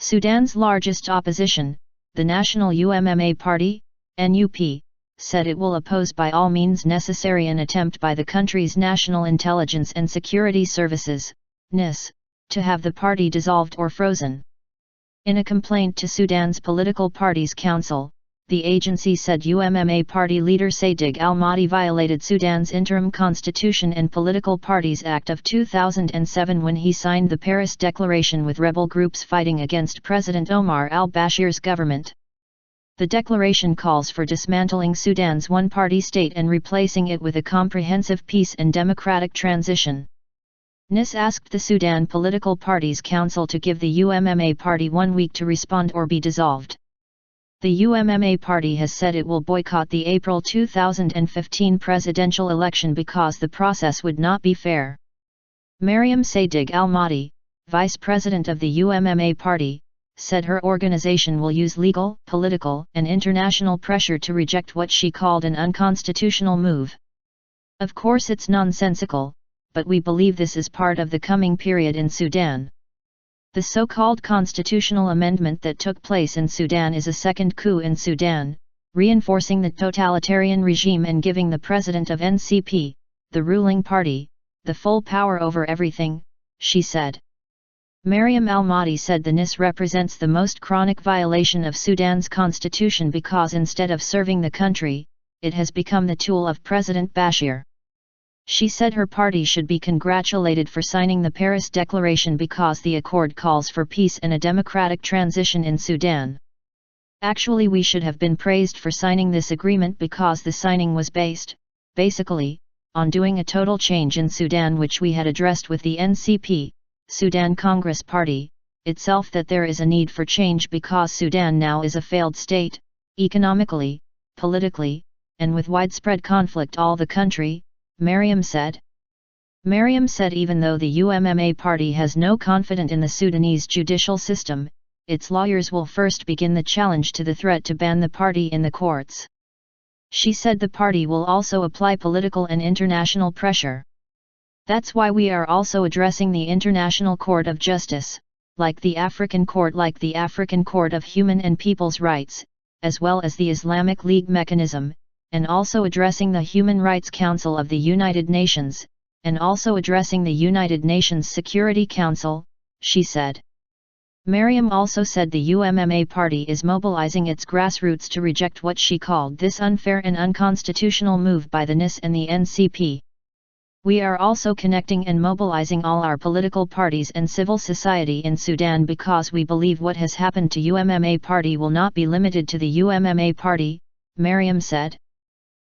Sudan's largest opposition, the National UMMA Party, NUP, said it will oppose by all means necessary an attempt by the country's National Intelligence and Security Services, NISS, to have the party dissolved or frozen. In a complaint to Sudan's Political Parties Council, the agency said UMMA party leader Sadig al-Mahdi violated Sudan's Interim Constitution and Political Parties Act of 2007 when he signed the Paris Declaration with rebel groups fighting against President Omar al-Bashir's government. The declaration calls for dismantling Sudan's one-party state and replacing it with a comprehensive peace and democratic transition. NISS asked the Sudan Political Parties Council to give the UMMA party 1 week to respond or be dissolved. The UMMA party has said it will boycott the April 2015 presidential election because the process would not be fair. Mariam Sadig al-Mahdi, vice president of the UMMA party, said her organization will use legal, political, and international pressure to reject what she called an unconstitutional move. Of course it's nonsensical, but we believe this is part of the coming period in Sudan. The so-called constitutional amendment that took place in Sudan is a second coup in Sudan, reinforcing the totalitarian regime and giving the president of NCP, the ruling party, the full power over everything, she said. Mariam al-Mahdi said the NISS represents the most chronic violation of Sudan's constitution because instead of serving the country, it has become the tool of President Bashir. She said her party should be congratulated for signing the Paris Declaration because the accord calls for peace and a democratic transition in Sudan. Actually, we should have been praised for signing this agreement because the signing was basically, on doing a total change in Sudan, which we had addressed with the NCP, Sudan Congress Party, itself, that there is a need for change because Sudan now is a failed state, economically, politically, and with widespread conflict all the country, Mariam said. Mariam said even though the UMMA party has no confidence in the Sudanese judicial system, its lawyers will first begin the challenge to the threat to ban the party in the courts. She said the party will also apply political and international pressure. That's why we are also addressing the International Court of Justice, like the African Court of Human and People's Rights, as well as the Islamic League mechanism, and also addressing the Human Rights Council of the United Nations, and also addressing the United Nations Security Council, she said. Mariam also said the UMMA party is mobilizing its grassroots to reject what she called this unfair and unconstitutional move by the NISS and the NCP. We are also connecting and mobilizing all our political parties and civil society in Sudan because we believe what has happened to UMMA party will not be limited to the UMMA party, Mariam said.